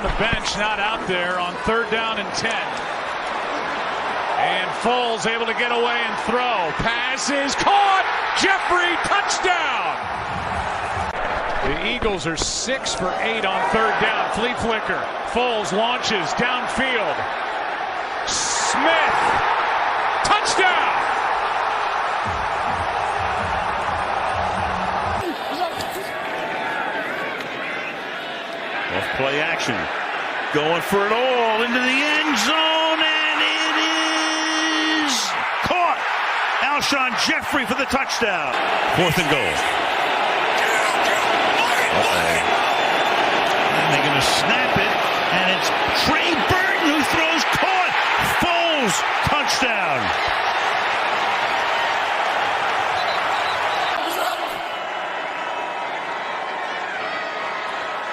on the bench, not out there on 3rd down and 10. And Foles able to get away and throw. Pass is caught. Jeffrey, touchdown. The Eagles are 6 for 8 on 3rd down. Flea flicker. Foles launches downfield. Smith, touchdown. Off play action. Going for it all into the end zone, and it is caught. Alshon Jeffrey for the touchdown. 4th and goal. And they're going to snap it, and it's Trey Burton who throws, caught. Foles, touchdown.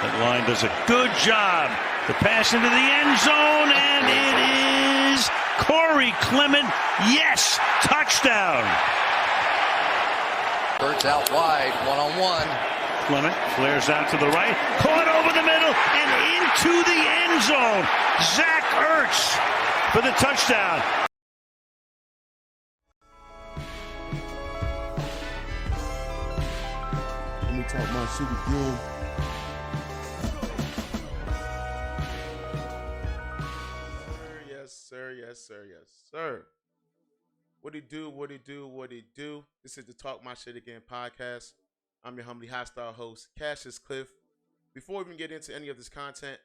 That line does a good job. The pass into the end zone, and it is Corey Clement. Yes, touchdown. Birds out wide, one-on-one. Clement flares out to the right, caught over the middle, and into the end zone. Zach Ertz for the touchdown. Let me talk my shit again. Yes, sir. What it do? This is the Talk My Shit Again podcast. I'm your humbly hostile host, Cassius Cliff. Before we even get into any of this content,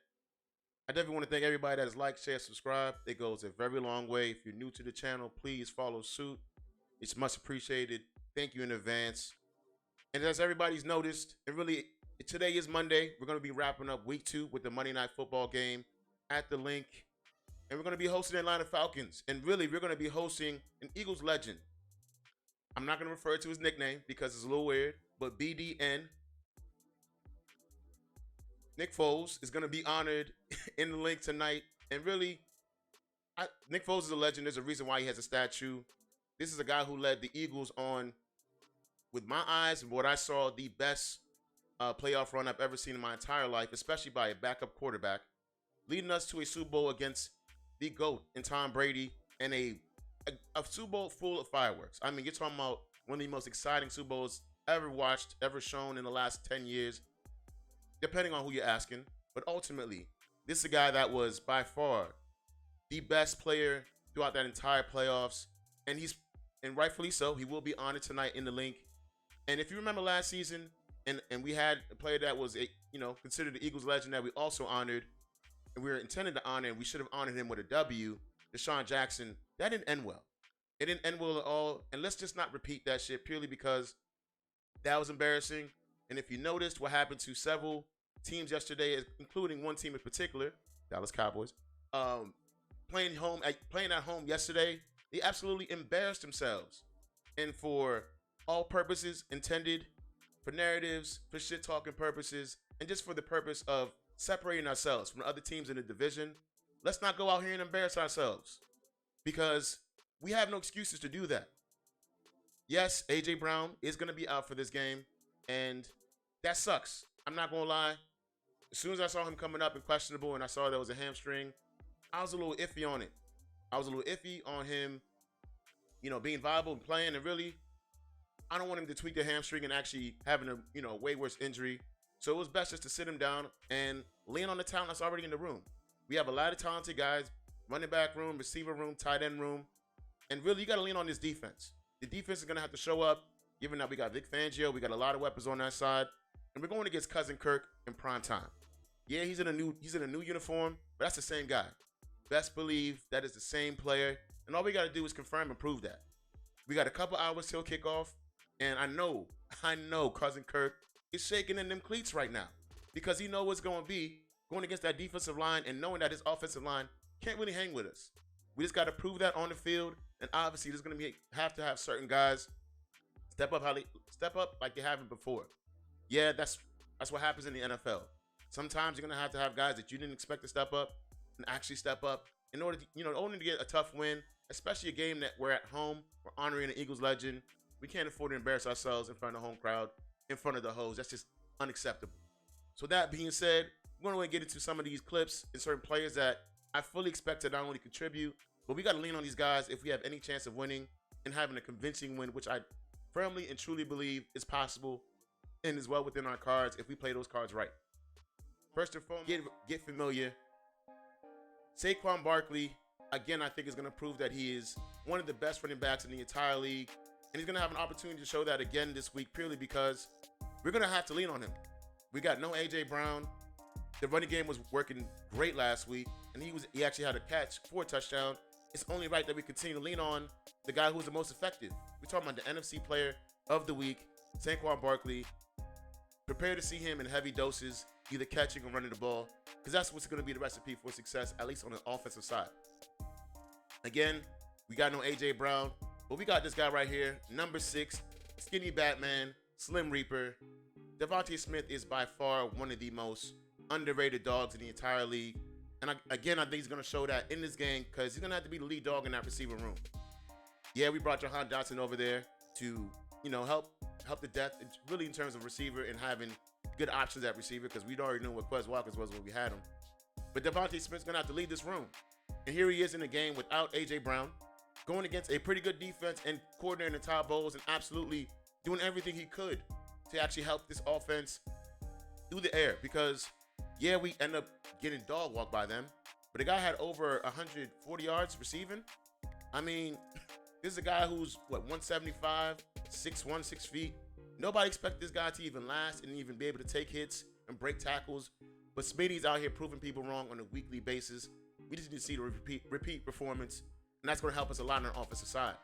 I definitely want to thank everybody that has liked, shared, subscribed. It goes a very long way. If you're new to the channel, please follow suit. It's much appreciated. Thank you in advance. And as everybody's noticed, today is Monday. We're going to be wrapping up week 2 with the Monday Night Football game at the link. And we're going to be hosting the Atlanta Falcons. And really, we're going to be hosting an Eagles legend. I'm not going to refer to his nickname because it's a little weird, but BDN. Nick Foles is going to be honored in the link tonight. And really, Nick Foles is a legend. There's a reason why he has a statue. This is a guy who led the Eagles on, with my eyes and what I saw, the best playoff run I've ever seen in my entire life, especially by a backup quarterback, leading us to a Super Bowl against the GOAT in Tom Brady, and a Super Bowl full of fireworks. I mean, you're talking about one of the most exciting Super Bowls ever watched, ever shown in the last 10 years, depending on who you're asking. But ultimately, this is a guy that was by far the best player throughout that entire playoffs, and rightfully so, he will be honored tonight in the link. And if you remember last season, and we had a player that was considered the Eagles legend that we also honored, and we were intended to honor, and we should have honored him with a W, Deshaun Jackson. That didn't end well. It didn't end well at all. And let's just not repeat that shit purely because that was embarrassing. And if you noticed what happened to several teams yesterday, including one team in particular, Dallas Cowboys, playing at home yesterday, they absolutely embarrassed themselves. And for all purposes intended, for narratives, for shit-talking purposes, and just for the purpose of separating ourselves from other teams in the division, let's not go out here and embarrass ourselves, because we have no excuses to do that. Yes, A.J. Brown is going to be out for this game, and that sucks. I'm not going to lie. As soon as I saw him coming up and questionable and I saw there was a hamstring, I was a little iffy on it. I was a little iffy on him, being viable and playing, and really, I don't want him to tweak the hamstring and actually having a way worse injury. So it was best just to sit him down and lean on the talent that's already in the room. We have a lot of talented guys, running back room, receiver room, tight end room. And really, you got to lean on this defense. The defense is going to have to show up, given that we got Vic Fangio. We got a lot of weapons on that side. And we're going against Cousin Kirk in prime time. Yeah, he's in a new uniform, but that's the same guy. Best believe that is the same player. And all we got to do is confirm and prove that. We got a couple hours till kickoff. And I know Cousin Kirk is shaking in them cleats right now, because he knows what's going to be going against that defensive line and knowing that his offensive line can't really hang with us. We just got to prove that on the field, and obviously there's going to have to have certain guys step up like they haven't before. Yeah, that's what happens in the NFL. Sometimes you're going to have guys that you didn't expect to step up and actually step up in order to get a tough win, especially a game that we're at home, we're honoring an Eagles legend. We can't afford to embarrass ourselves in front of the home crowd, in front of the hoes. That's just unacceptable. So that being said, We're going to get into some of these clips and certain players that I fully expect to not only contribute, but we got to lean on these guys if we have any chance of winning and having a convincing win, which I firmly and truly believe is possible and is well within our cards if we play those cards right. First and foremost, get familiar. Saquon Barkley, again, I think is going to prove that he is one of the best running backs in the entire league. And he's going to have an opportunity to show that again this week purely because we're going to have to lean on him. We got no A.J. Brown. The running game was working great last week, and he actually had a catch for a touchdown. It's only right that we continue to lean on the guy who's the most effective. We're talking about the NFC player of the week, Saquon Barkley. Prepare to see him in heavy doses, either catching or running the ball, because that's what's going to be the recipe for success, at least on the offensive side. Again, we got no A.J. Brown, but we got this guy right here, number 6, skinny Batman, Slim Reaper. Devontae Smith is by far one of the most underrated dogs in the entire league. And I think he's going to show that in this game because he's going to have to be the lead dog in that receiver room. Yeah, we brought Jahan Dotson over there to, help the depth, really in terms of receiver and having good options at receiver because we already knew what Quez Watkins was when we had him. But Devontae Smith's going to have to lead this room. And here he is in the game without A.J. Brown, going against a pretty good defense and coordinating Todd Bowles and absolutely doing everything he could to actually help this offense through the air because, yeah, we end up getting dog walked by them, but the guy had over 140 yards receiving. I mean, this is a guy who's, 175, 6'1", 6 feet. Nobody expected this guy to even last and even be able to take hits and break tackles, but Smitty's out here proving people wrong on a weekly basis. We just need to see the repeat performance, and that's going to help us a lot on the offensive side.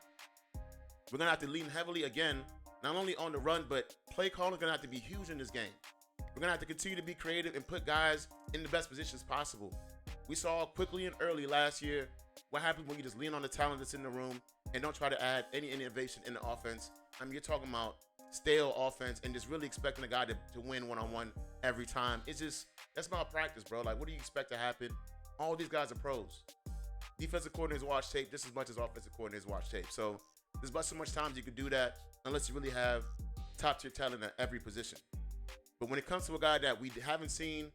We're going to have to lean heavily again, not only on the run, but play calling is going to have to be huge in this game. We're going to have to continue to be creative and put guys in the best positions possible. We saw quickly and early last year what happens when you just lean on the talent that's in the room and don't try to add any innovation in the offense. I mean, you're talking about stale offense and just really expecting a guy to win one-on-one every time. That's malpractice, bro. Like, what do you expect to happen? All these guys are pros. Defensive coordinators watch tape just as much as offensive coordinators watch tape. So there's about so much times you could do that unless you really have top-tier talent at every position. But when it comes to a guy that we haven't seen,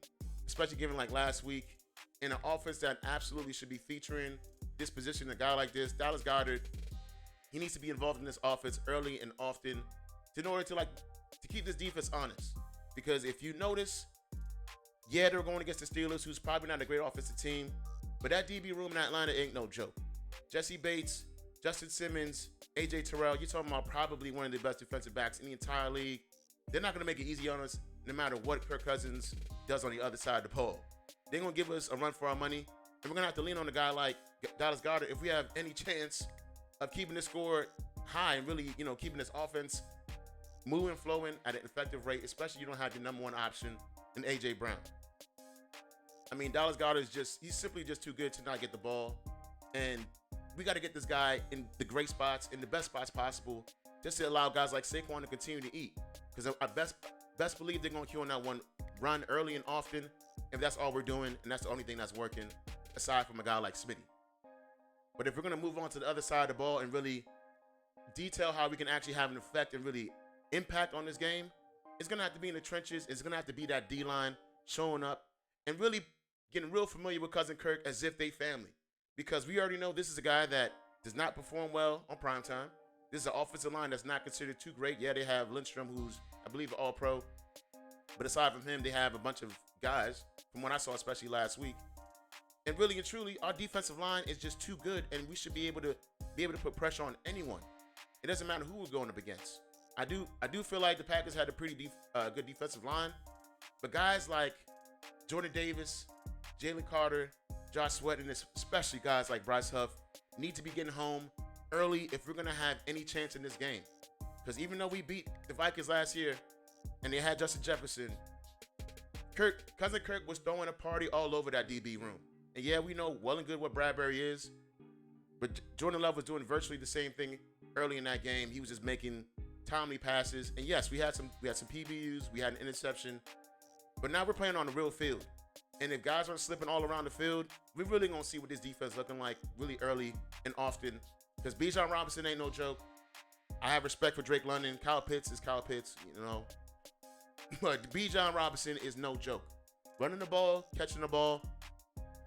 especially given like last week, in an offense that absolutely should be featuring this position, a guy like this, Dallas Goedert, he needs to be involved in this offense early and often in order to keep this defense honest. Because if you notice, yeah, they're going against the Steelers, who's probably not a great offensive team, but that DB room in Atlanta ain't no joke. Jesse Bates, Justin Simmons, A.J. Terrell, you're talking about probably one of the best defensive backs in the entire league. They're not going to make it easy on us no matter what Kirk Cousins does on the other side of the pole. They're going to give us a run for our money, and we're going to have to lean on a guy like Dallas Goedert if we have any chance of keeping the score high and really, keeping this offense moving, flowing at an effective rate, especially you don't have your number one option in A.J. Brown. I mean, Dallas Goedert he's simply just too good to not get the ball, and we got to get this guy in the great spots, in the best spots possible, just to allow guys like Saquon to continue to eat. Because I best believe they're going to kill on that one run early and often, if that's all we're doing, and that's the only thing that's working, aside from a guy like Smitty. But if we're going to move on to the other side of the ball and really detail how we can actually have an effect and really impact on this game, it's going to have to be in the trenches. It's going to have to be that D-line showing up and really getting real familiar with Cousin Kirk as if they family. Because we already know this is a guy that does not perform well on primetime. This is an offensive line that's not considered too great. Yeah, they have Lindstrom, who's, I believe, an all-pro. But aside from him, they have a bunch of guys, from what I saw, especially last week. And really and truly, our defensive line is just too good, and we should be able to put pressure on anyone. It doesn't matter who we're going up against. I do feel like the Packers had a pretty good defensive line, but guys like Jordan Davis, Jalen Carter, Josh Sweat, and especially guys like Bryce Huff need to be getting home early if we're going to have any chance in this game. Because even though we beat the Vikings last year and they had Justin Jefferson, Cousin Kirk was throwing a party all over that DB room. And yeah, we know well and good what Bradbury is, but Jordan Love was doing virtually the same thing early in that game. He was just making timely passes. And yes, we had some PBUs, we had an interception, but now we're playing on the real field. And if guys aren't slipping all around the field, we're really going to see what this defense is looking like really early and often. Because Bijan Robinson ain't no joke. I have respect for Drake London. Kyle Pitts is Kyle Pitts, But Bijan Robinson is no joke. running the ball, catching the ball.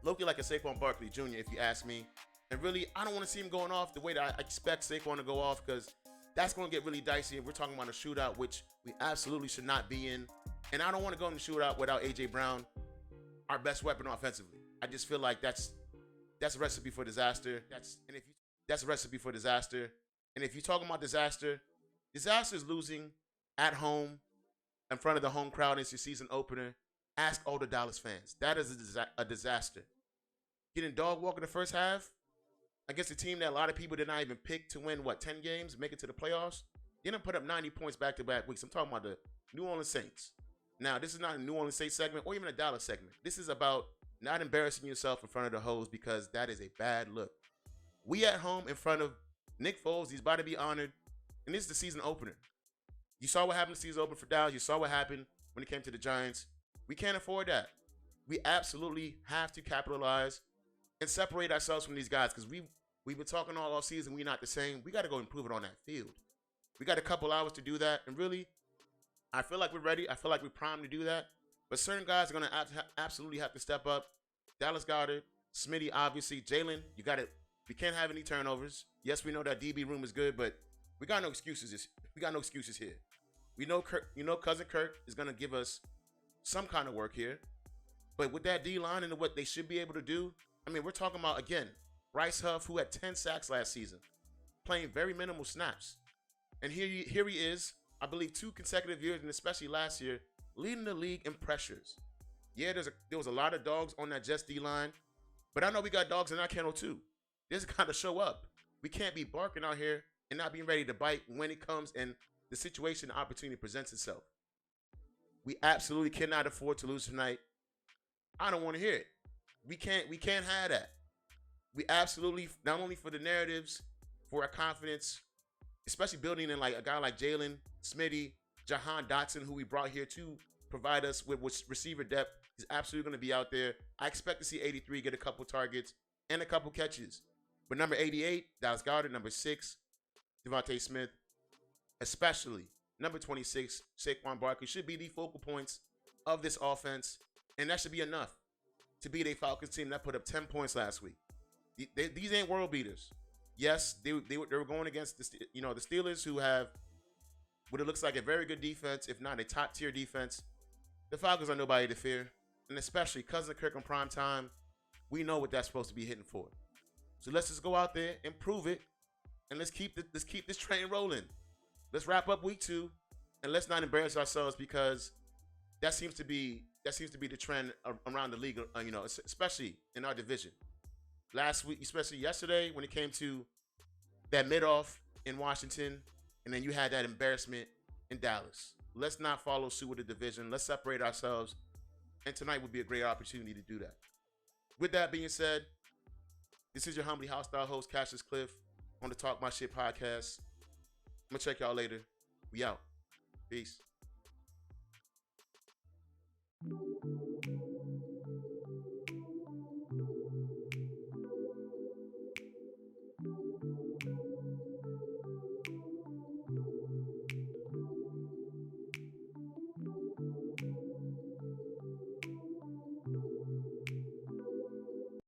Loki like a Saquon Barkley Jr., if you ask me. And really, I don't want to see him going off the way that I expect Saquon to go off, because that's going to get really dicey. And we're talking about a shootout, which we absolutely should not be in. And I don't want to go in the shootout without A.J. Brown, our best weapon offensively. I just feel like that's a recipe for disaster. That's a recipe for disaster. And if you're talking about disaster is losing at home in front of the home crowd in your season opener. Ask all the Dallas fans. That is a disaster. Getting dog walk in the first half against a team that a lot of people did not even pick to win, 10 games, make it to the playoffs? They didn't put up 90 points back-to-back weeks. I'm talking about the New Orleans Saints. Now, this is not a New Orleans Saints segment or even a Dallas segment. This is about not embarrassing yourself in front of the hoes, because that is a bad look. We at home in front of Nick Foles. He's about to be honored. And this is the season opener. You saw what happened in the season opener for Dallas. You saw what happened when it came to the Giants. We can't afford that. We absolutely have to capitalize and separate ourselves from these guys, because we've been talking all off season. We're not the same. We got to go improve it on that field. We got a couple hours to do that. And really, I feel like we're ready. I feel like we're primed to do that. But certain guys are going to absolutely have to step up. Dallas Goedert, Smitty, obviously. Jalen, you got it. We can't have any turnovers. Yes, we know that DB room is good, but we got no excuses. We got no excuses here. We know Cousin Kirk is going to give us some kind of work here. But with that D-line and what they should be able to do, I mean, we're talking about, again, Bryce Huff, who had 10 sacks last season, playing very minimal snaps. And here he is, I believe 2 consecutive years, and especially last year, leading the league in pressures. Yeah, there was a lot of dogs on that Jets D-line, but I know we got dogs in our kennel too. This got to show up. We can't be barking out here and not being ready to bite when it comes and the situation, the opportunity presents itself. We absolutely cannot afford to lose tonight. I don't want to hear it. We can't have that. We absolutely, not only for the narratives, for our confidence, especially building in like a guy like Jalen, Smitty, Jahan Dotson, who we brought here to provide us with receiver depth, is absolutely going to be out there. I expect to see 83 get a couple targets and a couple catches. But number 88, Dallas Goedert. Number 6, Devontae Smith. Especially number 26, Saquon Barkley, should be the focal points of this offense. And that should be enough to beat a Falcons team that put up 10 points last week. These ain't world beaters. Yes, they were going against the Steelers, who have what it looks like a very good defense, if not a top-tier defense. The Falcons are nobody to fear. And especially Cousin Kirk on prime time, we know what that's supposed to be hitting for. So let's just go out there and prove it. And let's keep this train rolling. Let's wrap up week 2, and let's not embarrass ourselves, because that seems to be the trend around the league, especially in our division. Last week, especially yesterday, when it came to that mid-off in Washington, and then you had that embarrassment in Dallas. Let's not follow suit with the division. Let's separate ourselves, and tonight would be a great opportunity to do that. With that being said, this is your humbly hostile host, Cassius Cliff, on the Talk My Shit podcast. I'm going to check y'all later. We out. Peace.